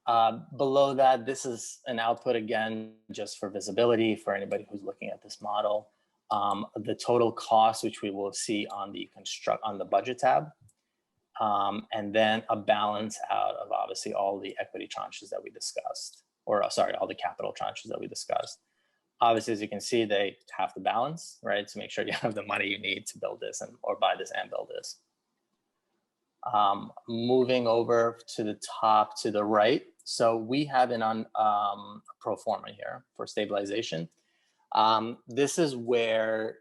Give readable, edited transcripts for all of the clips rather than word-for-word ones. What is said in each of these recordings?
Below that, this is an output again, just for visibility for anybody who's looking at this model. The total cost, which we will see on the budget tab, and then a balance out of obviously all the equity tranches that we discussed, or sorry, all the capital tranches that we discussed. Obviously, as you can see, they have to balance, right, to make sure you have the money you need to build this or buy this and build this. Moving over to the top to the right. So we have an Pro-Forma here for stabilization. This is where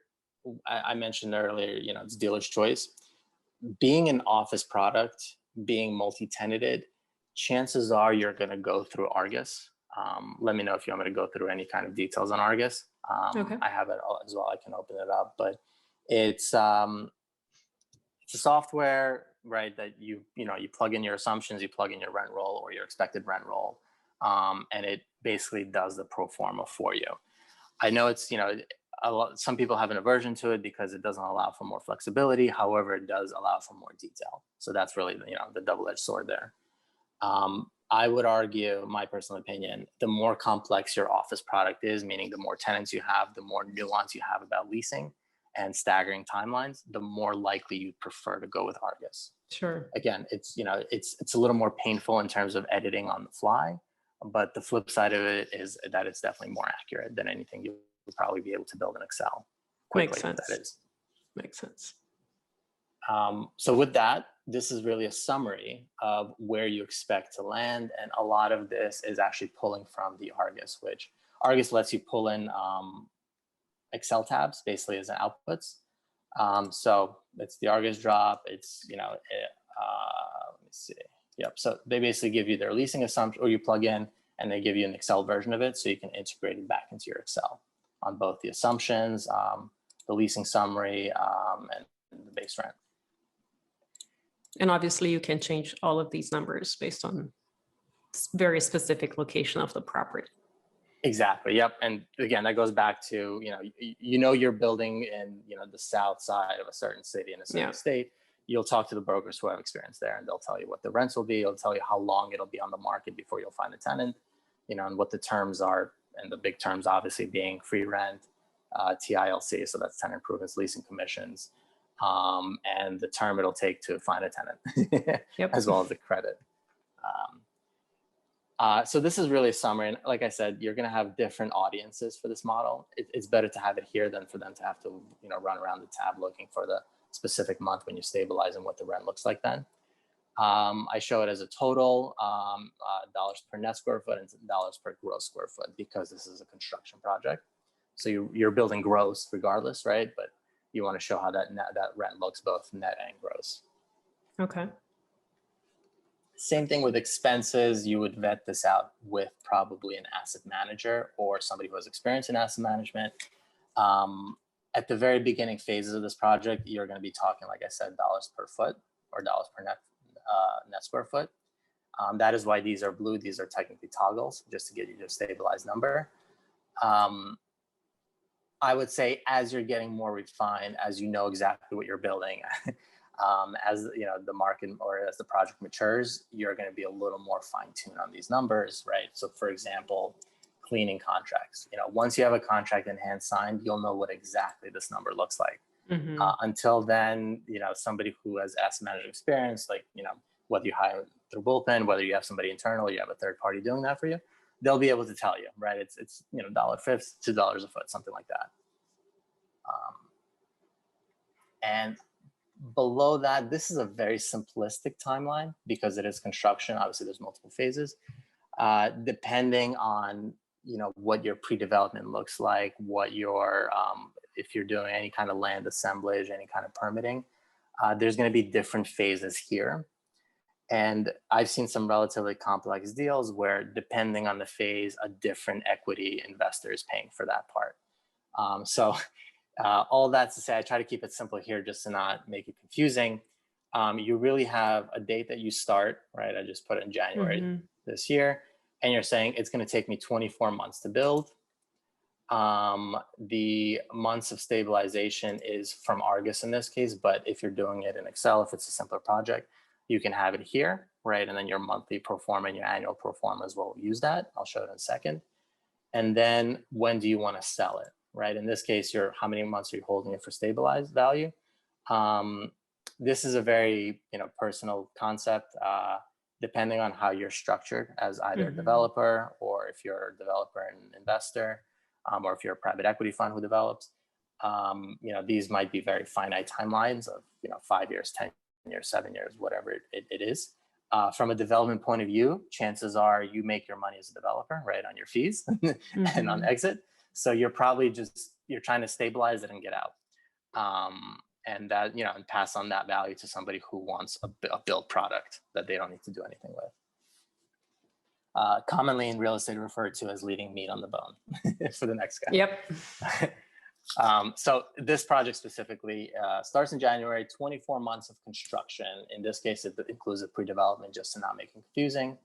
I mentioned earlier, it's dealer's choice. Being an office product, being multi-tenanted, chances are you're going to go through Argus. Let me know if you want me to go through any kind of details on Argus. Okay. I have it as well. I can open it up, but it's a software, right, that you plug in your assumptions, you plug in your rent roll or your expected rent roll, and it basically does the pro forma for you. I know it's, some people have an aversion to it because it doesn't allow for more flexibility. However, it does allow for more detail. So that's really, the double-edged sword there. I would argue, my personal opinion, the more complex your office product is, meaning the more tenants you have, the more nuance you have about leasing and staggering timelines, the more likely you prefer to go with Argus. Sure. Again, it's a little more painful in terms of editing on the fly, but the flip side of it is that it's definitely more accurate than anything you would probably be able to build in Excel quickly. Makes sense. That is. Makes sense. So with that, this is really a summary of where you expect to land. And a lot of this is actually pulling from the Argus, which Argus lets you pull in Excel tabs basically as an outputs. So it's the Argus drop. It's, let me see. Yep. So they basically give you their leasing assumption, or you plug in and they give you an Excel version of it. So you can integrate it back into your Excel on both the assumptions, the leasing summary, and the base rent. And obviously you can change all of these numbers based on very specific location of the property. Exactly. Yep. And again, that goes back to, you're building in, the south side of a certain city in a certain state. You'll talk to the brokers who have experience there, and they'll tell you what the rents will be. It'll tell you how long it'll be on the market before you'll find a tenant, and what the terms are. And the big terms obviously being free rent, TILC, so that's tenant improvements, leasing commissions, and the term it'll take to find a tenant, as well as the credit. So this is really a summary. And like I said, you're going to have different audiences for this model. It's better to have it here than for them to have to, run around the tab looking for the specific month when you stabilize and what the rent looks like then. I show it as a total, dollars per net square foot and dollars per gross square foot, because this is a construction project. So you're building gross regardless, right? But you want to show how that rent looks both net and gross. Okay. Same thing with expenses. You would vet this out with probably an asset manager or somebody who has experience in asset management. At the very beginning phases of this project, you're going to be talking, like I said, dollars per foot or dollars per net square foot. That is why these are blue. These are technically toggles, just to get you to a stabilized number. I would say as you're getting more refined, as you know exactly what you're building, as the market or as the project matures, you're going to be a little more fine-tuned on these numbers, right? So for example, cleaning contracts. Once you have a contract in hand signed, you'll know what exactly this number looks like. Mm-hmm. Until then, somebody who has asset management experience, like, whether you hire through Bullpen, whether you have somebody internal, or you have a third party doing that for you, they'll be able to tell you, right? It's $1.50 to $2 a foot, something like that. And below that, this is a very simplistic timeline because it is construction. Obviously, there's multiple phases. Depending on what your pre-development looks like, what your if you're doing any kind of land assemblage, any kind of permitting, there's going to be different phases here. And I've seen some relatively complex deals where, depending on the phase, a different equity investor is paying for that part. All that to say, I try to keep it simple here just to not make it confusing. You really have a date that you start, right? I just put it in January this year, and you're saying it's going to take me 24 months to build. The months of stabilization is from Argus in this case, but if you're doing it in Excel, if it's a simpler project, you can have it here, right? And then your monthly pro forma and your annual pro forma as well use that. I'll show it in a second. And then when do you want to sell it, right? In this case, how many months are you holding it for stabilized value? This is a very personal concept, depending on how you're structured as either a developer, or if you're a developer and investor, or if you're a private equity fund who develops. These might be very finite timelines of 5 years, 10 years, 7 years, whatever it is. From a development point of view, chances are you make your money as a developer, right, on your fees and on exit. So you're probably you're trying to stabilize it and get out. And that, and pass on that value to somebody who wants a built product that they don't need to do anything with. Commonly in real estate referred to as leaving meat on the bone for the next guy. Yep. So this project specifically starts in January, 24 months of construction. In this case, it includes a pre-development just to not make it confusing.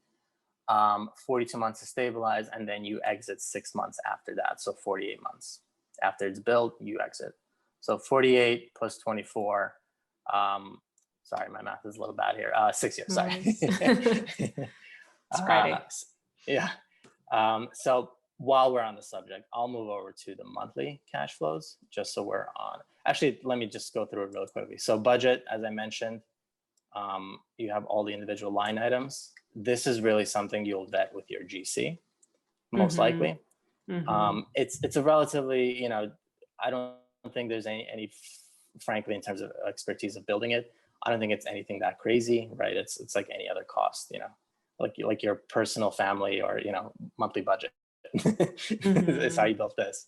42 months to stabilize, and then you exit 6 months after that. So 48 months after it's built, you exit. So 48 plus 24, sorry, my math is a little bad here. 6 years, sorry. It's Friday. Yeah. So while we're on the subject, I'll move over to the monthly cash flows, just so we're on. Actually, let me just go through it really quickly. So budget, as I mentioned, you have all the individual line items. This is really something you'll vet with your GC, most likely. It's a relatively, I don't think there's any, frankly, in terms of expertise of building it, I don't think it's anything that crazy, right? It's like any other cost, like your personal family or, monthly budget is how you built this.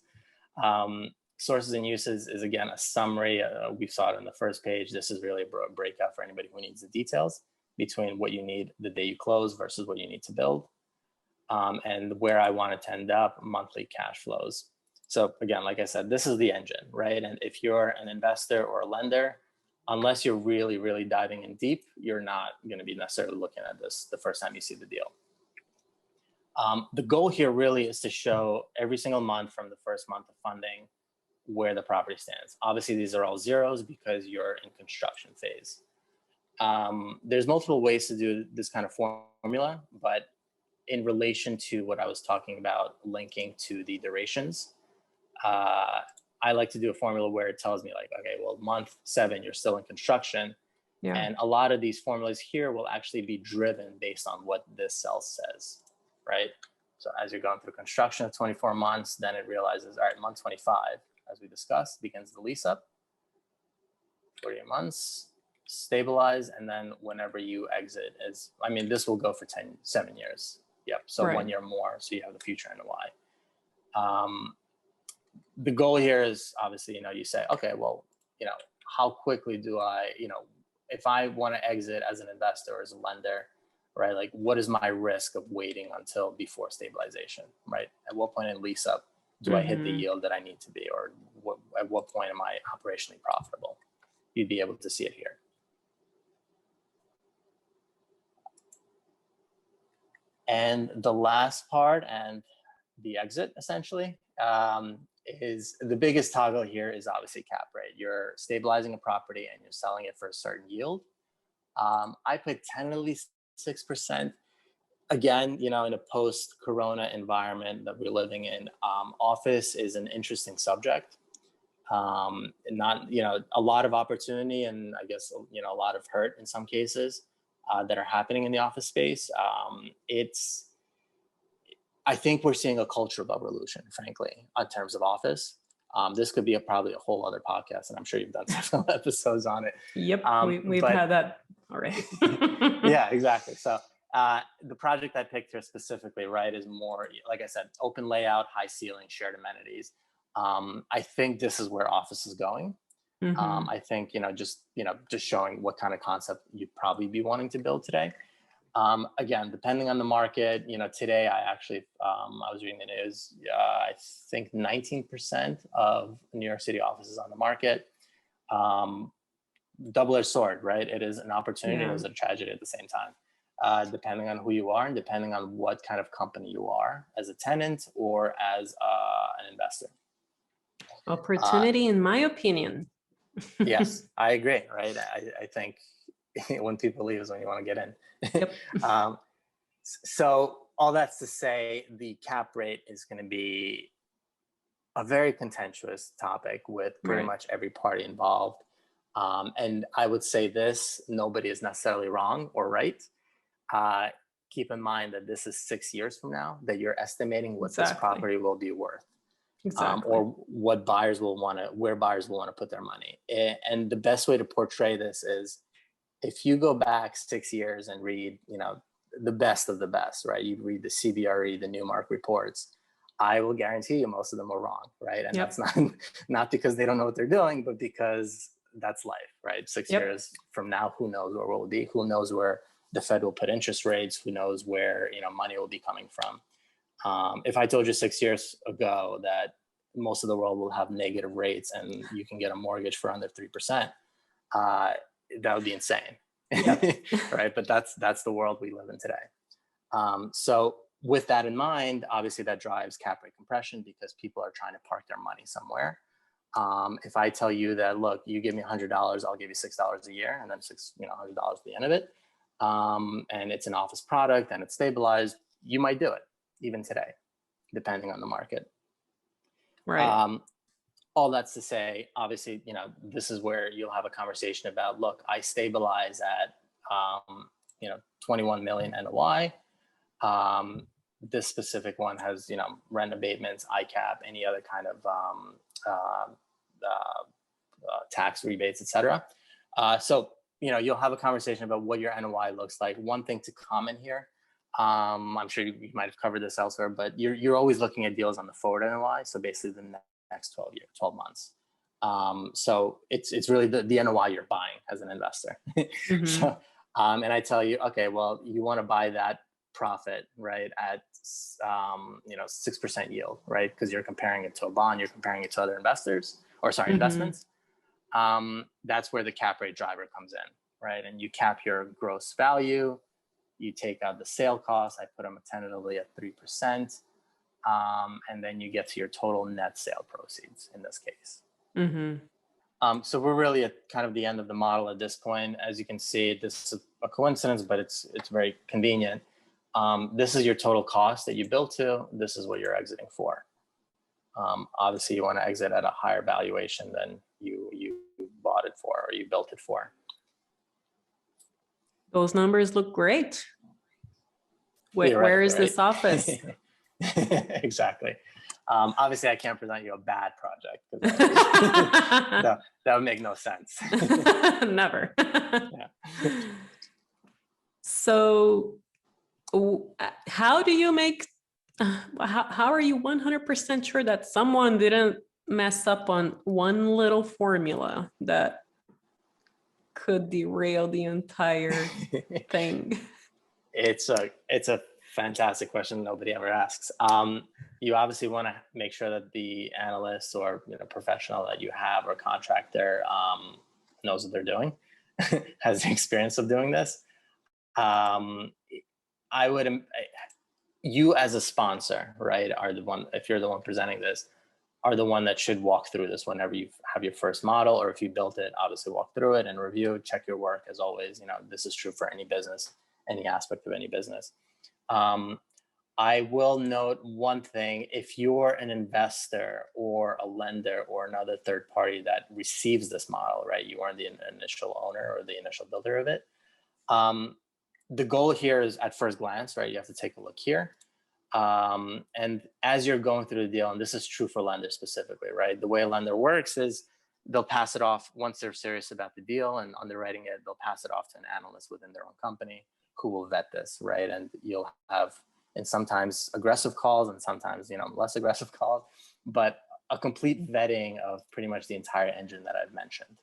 Sources and uses is, again, a summary. We saw it on the first page. This is really a breakout for anybody who needs the details between what you need the day you close versus what you need to build. And where I want it to end up, monthly cash flows. So again, like I said, this is the engine, right? And if you're an investor or a lender, unless you're really, really diving in deep, you're not going to be necessarily looking at this the first time you see the deal. The goal here really is to show every single month from the first month of funding where the property stands. Obviously, these are all zeros because you're in construction phase. There's multiple ways to do this kind of formula, but in relation to what I was talking about, linking to the durations, I like to do a formula where it tells me like, okay, well, month 7, you're still in construction. Yeah. And a lot of these formulas here will actually be driven based on what this cell says, right? So as you're going through construction of 24 months, then it realizes, all right, month 25, as we discussed, begins the lease up, 48 months, stabilize, and then whenever you exit this will go for 7 years. Yep, so right. 1 year more, so you have the future NOI. The goal here is obviously, you say, okay, well, how quickly do I, if I want to exit as an investor or as a lender, right? Like, what is my risk of waiting until before stabilization, right? At what point in lease up do I hit the yield that I need to be, or at what point am I operationally profitable? You'd be able to see it here. And the last part, and the exit essentially, is the biggest toggle here is obviously cap rate. You're stabilizing a property and you're selling it for a certain yield. I put tentatively 6%. Again, in a post-corona environment that we're living in, office is an interesting subject. Not, a lot of opportunity and I guess, a lot of hurt in some cases that are happening in the office space. I think we're seeing a cultural revolution, frankly, in terms of office. This could be probably a whole other podcast, and I'm sure you've done several episodes on it. Yep, we've had that already. Yeah, exactly. So the project I picked here specifically, right, is more, like I said, open layout, high ceiling, shared amenities. I think this is where office is going. I think, just showing what kind of concept you'd probably be wanting to build today. Again, depending on the market, today I actually, I was reading the news, I think 19% of New York City offices on the market. Double-edged sword, right? It is an opportunity, it is a tragedy at the same time, depending on who you are and depending on what kind of company you are as a tenant or as an investor. Opportunity, in my opinion. Yes, I agree, right? I think when people leave is when you want to get in. Yep. So all that's to say, the cap rate is going to be a very contentious topic with pretty much every party involved. And I would say this, nobody is necessarily wrong or right. Keep in mind that this is 6 years from now that you're estimating what this property will be worth. Or what buyers will want to, where buyers will want to put their money. And the best way to portray this is if you go back 6 years and read, the best of the best, right? You read the CBRE, the Newmark reports. I will guarantee you most of them are wrong, right? And that's not because they don't know what they're doing, but because that's life, right? 6 years from now, who knows where we'll be? Who knows where the Fed will put interest rates? Who knows where money will be coming from? If I told you 6 years ago that most of the world will have negative rates and you can get a mortgage for under 3%, that would be insane, right? But that's the world we live in today. So with that in mind, obviously that drives cap rate compression because people are trying to park their money somewhere. If I tell you that, look, you give me $100, I'll give you $6 a year, and then $100 at the end of it, and it's an office product and it's stabilized, you might do it even today, depending on the market. Right. All that's to say, obviously, this is where you'll have a conversation about, look, I stabilize at, 21 million NOI. This specific one has, rent abatements, ICAP, any other kind of tax rebates, etc. So, you'll have a conversation about what your NOI looks like. One thing to comment here, I'm sure you might have covered this elsewhere, but you're always looking at deals on the forward NOI. So basically the next 12 months. So it's really the NOI you're buying as an investor. So, and I tell you, okay, well, you want to buy that profit, right, at 6% yield, right? Because you're comparing it to a bond, you're comparing it to other investors, or sorry, investments. That's where the cap rate driver comes in, right? And you cap your gross value, you take out the sale costs, I put them tentatively at 3%, and then you get to your total net sale proceeds in this case. So we're really at kind of the end of the model at this point. As you can see, this is a coincidence, but it's very convenient. This is your total cost that you built to. This is what you're exiting for. Obviously, you want to exit at a higher valuation than you bought it for or you built it for. Those numbers look great. Where is this office? Exactly. Obviously, I can't present you a bad project because that would make no sense. Never. So how do you make, how are you 100% sure that someone didn't mess up on one little formula that could derail the entire thing? It's a fantastic question nobody ever asks. You obviously want to make sure that the analyst or professional that you have or contractor knows what they're doing, has the experience of doing this. I would, you as a sponsor, right, are the one, if you're the one presenting this, are the one that should walk through this whenever you have your first model, or if you built it, obviously walk through it and review, check your work. As always, this is true for any business, any aspect of any business. I will note one thing: if you're an investor or a lender or another third party that receives this model, right, you are the initial owner or the initial builder of it. The goal here is at first glance, right? You have to take a look here. And as you're going through the deal, and this is true for lenders specifically, right? The way a lender works is they'll pass it off once they're serious about the deal and underwriting it, they'll pass it off to an analyst within their own company who will vet this, right? And you'll have, and sometimes aggressive calls and sometimes, less aggressive calls, but a complete vetting of pretty much the entire engine that I've mentioned.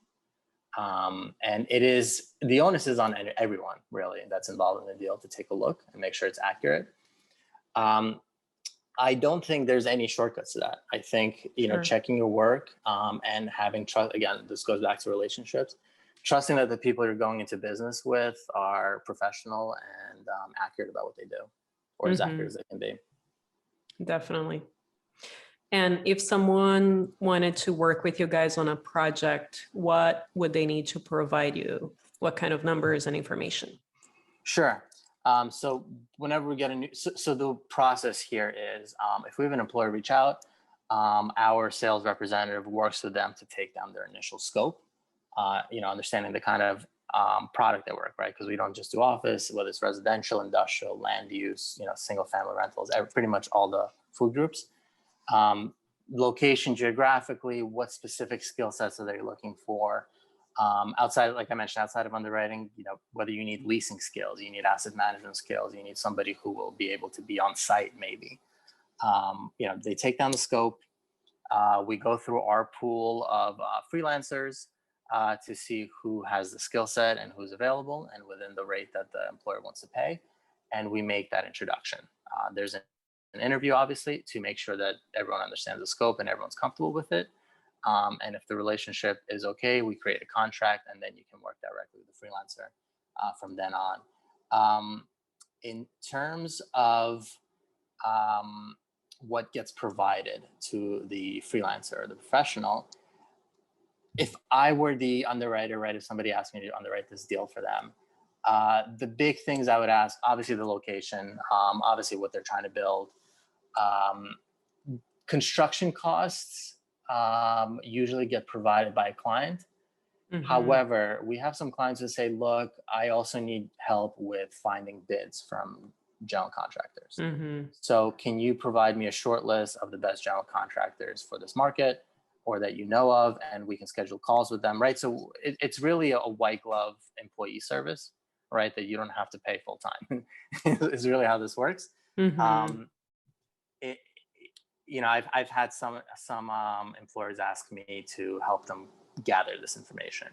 And the onus is on everyone really that's involved in the deal to take a look and make sure it's accurate. I don't think there's any shortcuts to that. I think, checking your work and having trust, again, this goes back to relationships, trusting that the people you're going into business with are professional and accurate about what they do, or as accurate as they can be. Definitely. And if someone wanted to work with you guys on a project, what would they need to provide you? What kind of numbers and information? Sure. So whenever we get a new, so the process here is, if we have an employer reach out, our sales representative works with them to take down their initial scope, understanding the kind of product they work, right? Because we don't just do office, whether it's residential, industrial, land use, single family rentals, pretty much all the food groups. Location geographically, what specific skill sets are they looking for? Outside, like I mentioned, outside of underwriting, whether you need leasing skills, you need asset management skills, you need somebody who will be able to be on site maybe. They take down the scope. We go through our pool of freelancers to see who has the skill set and who's available and within the rate that the employer wants to pay. And we make that introduction. There's an interview, obviously, to make sure that everyone understands the scope and everyone's comfortable with it. And if the relationship is okay, we create a contract, and then you can work directly with the freelancer from then on. In terms of what gets provided to the freelancer or the professional, if I were the underwriter, right, if somebody asked me to underwrite this deal for them, the big things I would ask, obviously the location, obviously what they're trying to build. Construction costs usually get provided by a client. Mm-hmm. However, we have some clients who say, look, I also need help with finding bids from general contractors. Mm-hmm. So can you provide me a short list of the best general contractors for this market or that you know of, and we can schedule calls with them, right? So it's really a white glove employee service, right? That you don't have to pay full time is really how this works. Mm-hmm. I've had some employers ask me to help them gather this information,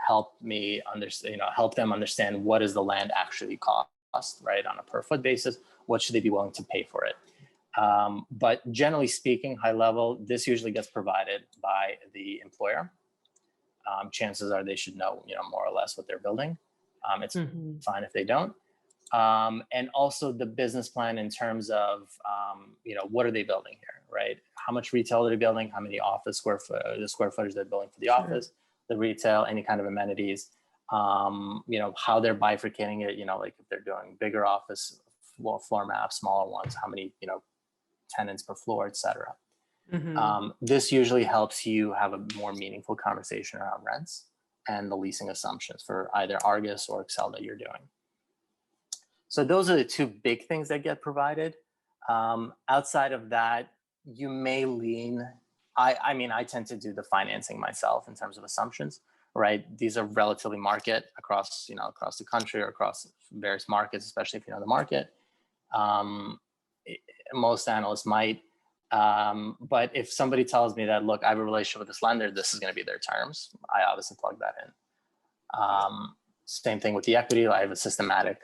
help them understand what does the land actually cost, right, on a per foot basis. What should they be willing to pay for it? But generally speaking, high level, this usually gets provided by the employer. Chances are they should know, more or less what they're building. It's mm-hmm. fine if they don't. And also the business plan in terms of, what are they building here, right? How much retail are they building? How many office the square footage they're building for the office, the retail, any kind of amenities, how they're bifurcating it, like if they're doing bigger office floor maps, smaller ones, how many, tenants per floor, et cetera. Mm-hmm. This usually helps you have a more meaningful conversation around rents and the leasing assumptions for either Argus or Excel that you're doing. So those are the two big things that get provided. Outside of that, you may lean, I tend to do the financing myself in terms of assumptions, right? These are relatively market across the country or across various markets, especially if you know the market. Most analysts might, but if somebody tells me that, look, I have a relationship with this lender, this is going to be their terms, I obviously plug that in. Same thing with the equity. I have a systematic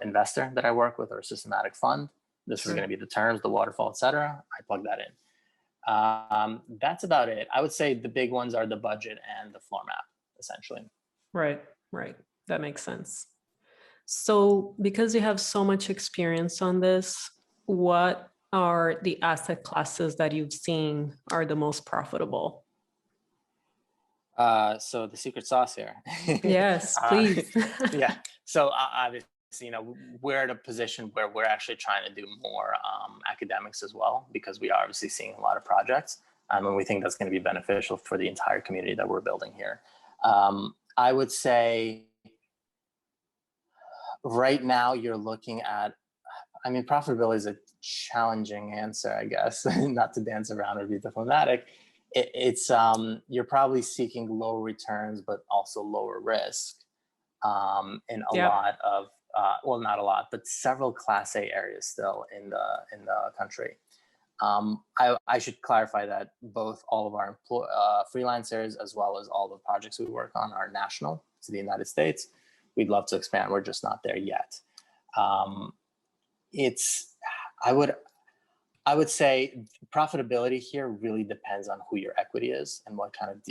investor that I work with, or a systematic fund. This is going to be the terms, the waterfall, et cetera. I plug that in. That's about it. I would say the big ones are the budget and the floor map, essentially. Right. That makes sense. So because you have so much experience on this, what are the asset classes that you've seen are the most profitable? So the secret sauce here. Yes, please. Yeah. So obviously, we're at a position where we're actually trying to do more academics as well, because we are obviously seeing a lot of projects, and we think that's going to be beneficial for the entire community that we're building here. I would say right now you're looking at, profitability is a challenging answer, I guess, not to dance around or be diplomatic. It's you're probably seeking low returns, but also lower risk in a lot of, not a lot, but several Class A areas still in the country. I should clarify that all of our freelancers, as well as all the projects we work on, are national to the United States. We'd love to expand. We're just not there yet. I would say profitability here really depends on who your equity is and what kind of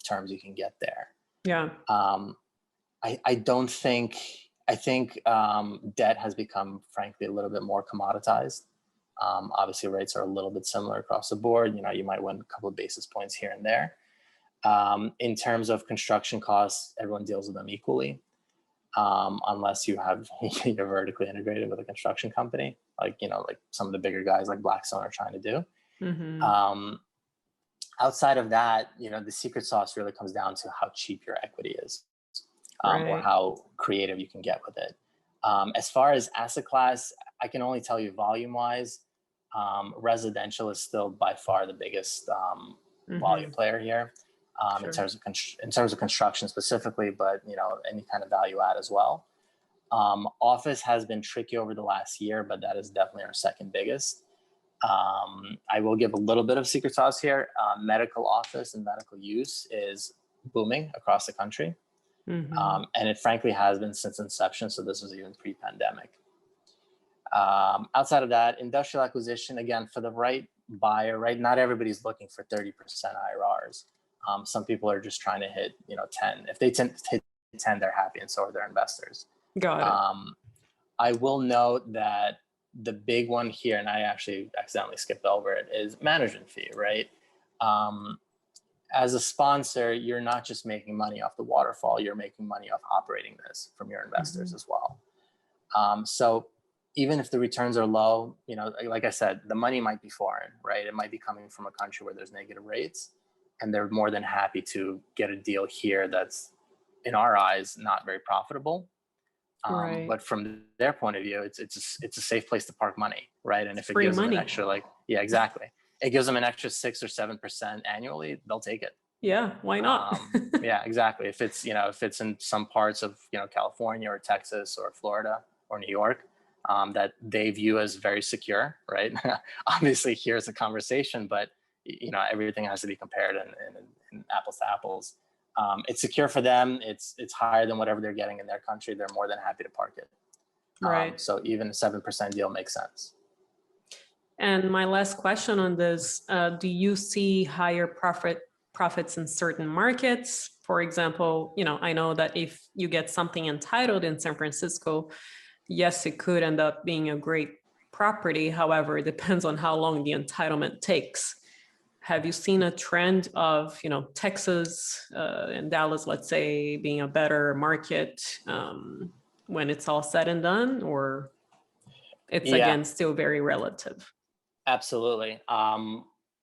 terms you can get there. Yeah. I think debt has become, frankly, a little bit more commoditized. Obviously, rates are a little bit similar across the board. You might win a couple of basis points here and there. In terms of construction costs, everyone deals with them equally, unless you're vertically integrated with a construction company, like some of the bigger guys like Blackstone are trying to do. Outside of that, the secret sauce really comes down to how cheap your equity is, or how creative you can get with it. As far as asset class, I can only tell you volume-wise, residential is still by far the biggest volume player here, in terms of construction specifically, but any kind of value add as well. Office has been tricky over the last year, but that is definitely our second biggest. I will give a little bit of secret sauce here. Medical office and medical use is booming across the country. And it frankly has been since inception. So this was even pre-pandemic. Outside of that, industrial acquisition, again, for the right buyer, right? Not everybody's looking for 30% IRRs. Some people are just trying to hit, 10. If they hit 10, they're happy, and so are their investors. Got it. I will note that the big one here, and I actually accidentally skipped over it, is management fee, right? As a sponsor, you're not just making money off the waterfall, you're making money off operating this from your investors as well. So even if the returns are low, like I said, the money might be foreign, right? It might be coming from a country where there's negative rates, and they're more than happy to get a deal here that's, in our eyes, not very profitable. But from their point of view, it's a safe place to park money, right? And if it gives them an extra, exactly, it gives them an extra 6 or 7% annually, they'll take it. Yeah, why not? Yeah, exactly. If it's in some parts of California or Texas or Florida or New York, that they view as very secure, right? Obviously, here's a conversation, but everything has to be compared in apples to apples. It's secure for them. It's higher than whatever they're getting in their country. They're more than happy to park it. Right. So even a 7% deal makes sense. And my last question on this, do you see higher profits in certain markets? For example, I know that if you get something entitled in San Francisco, yes, it could end up being a great property. However, it depends on how long the entitlement takes. Have you seen a trend of, Texas and Dallas, let's say, being a better market when it's all said and done, or it's again still very relative? Absolutely.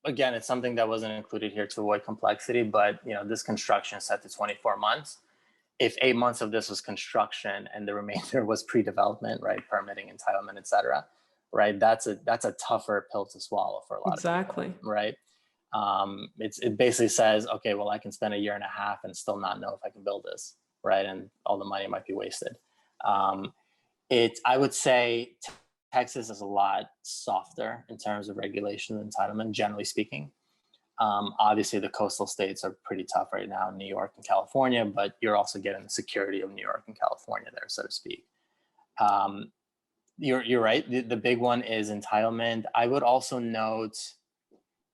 Again, it's something that wasn't included here to avoid complexity, but this construction is set to 24 months. If 8 months of this was construction and the remainder was pre-development, right, permitting, entitlement, et cetera, right, that's a tougher pill to swallow for a lot of people, right? It basically says, okay, well, I can spend a year and a half and still not know if I can build this, right? And all the money might be wasted. I would say Texas is a lot softer in terms of regulation and entitlement, generally speaking. Obviously, the coastal states are pretty tough right now, New York and California, but you're also getting the security of New York and California there, so to speak. You're right. The big one is entitlement. I would also note,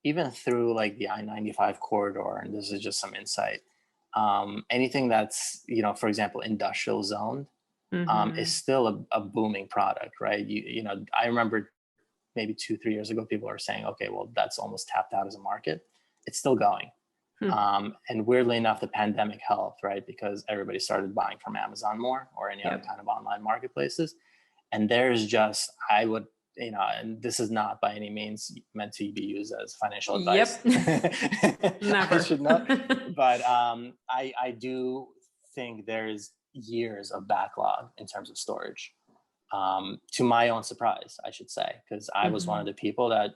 even through like the I-95 corridor, and this is just some insight, anything that's, for example, industrial zoned, is still a booming product, right? I remember maybe 2-3 years ago, people are saying, okay, well, that's almost tapped out as a market. It's still going. And weirdly enough, the pandemic helped, right? Because everybody started buying from Amazon more or any other kind of online marketplaces. And there's just, and this is not by any means meant to be used as financial advice. Never. I should know. But I do think there's years of backlog in terms of storage. To my own surprise, I should say, because I was one of the people that,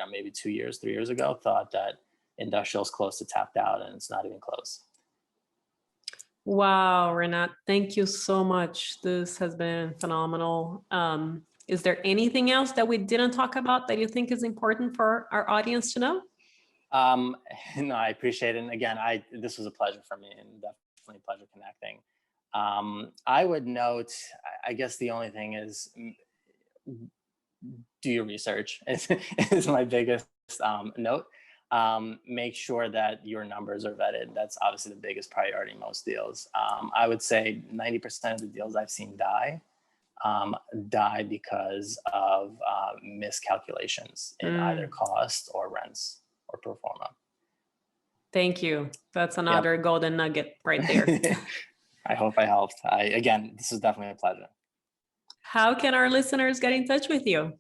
maybe 3 years ago, thought that industrial is close to tapped out, and it's not even close. Wow, Renat, thank you so much. This has been phenomenal. Is there anything else that we didn't talk about that you think is important for our audience to know? No, I appreciate it. And again, this was a pleasure for me, and definitely a pleasure connecting. I would note, I guess the only thing is, do your research is my biggest note. Make sure that your numbers are vetted. That's obviously the biggest priority in most deals. I would say 90% of the deals I've seen die because of miscalculations in either cost or rents or pro forma. Thank you. That's Yep. another golden nugget right there. I hope I helped. Again, this is definitely a pleasure. How can our listeners get in touch with you?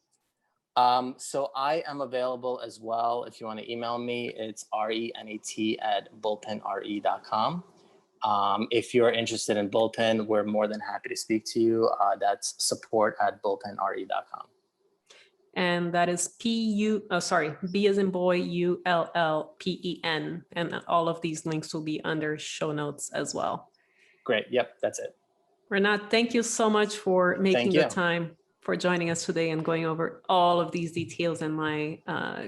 So I am available as well. If you want to email me, it's renat@bullpenre.com. If you're interested in Bullpen, we're more than happy to speak to you. That's support@bullpenre.com. And that is B as in boy, ULLPEN. And all of these links will be under show notes as well. Great. Yep, that's it. Renat, thank you so much for making the time for joining us today and going over all of these details and my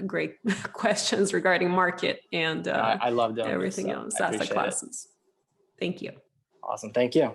great questions regarding market and I love doing everything this, so else, I asset appreciate classes. Thank you. Awesome. Thank you.